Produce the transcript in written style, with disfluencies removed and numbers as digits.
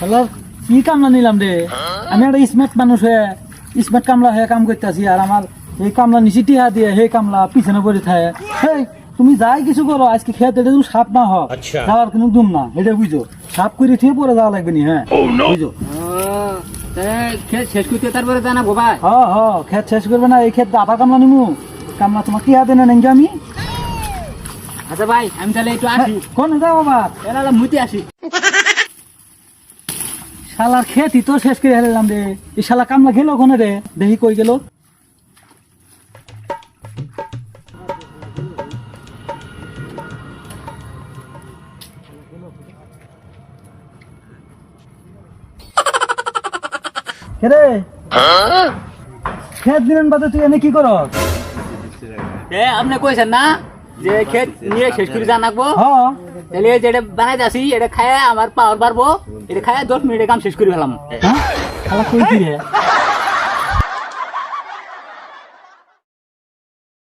শালার কি কামলা নিলাম রে, আমি একটা স্মার্ট মানুষ হয়ে স্মার্ট কামলা হয়ে কাম করতেছি, আর আমার এই কামলা নিচে টিহা দিয়ে হে কামলা পিছনে পড়ে থাকে। হেই তুমি যাই কিছু করো, আজকে খেতে এটা তুমি সাপ না হয় যাওয়ার কোনো দুম না, এটা বুঝো। সাপ করে ঠিক পরে যাওয়া লাগবে নি। হ্যাঁ বুঝো। খেত শেষ করতে তারপরে জানাবো ভাই। খেত শেষ করবে না, এই ক্ষেত আধা কামলা নিমু। কামলা তোমার কি হাতে নেন আমি? আচ্ছা ভাই আমি তাহলে একটু আসি। কোন যাও আবার? এরা মুতে আসি। শালার খেতই তো শেষ করে হেলাম রে। এই শালা কামলা গেল ওখানে রে, দেখি কই গেল। রে খেত দিলেন বাদে তুই এনে কি কর? আপনি কইছেন না যে খেত নিয়ে শেষ করে জানাবো, তাহলে যেটা বানাইতে আসি এটা খায় আমার পাওয়ার বাড়বো, এটা খায় 10 মিনিটে কাম শেষ করে ফেলাম। শালা কই কি রে?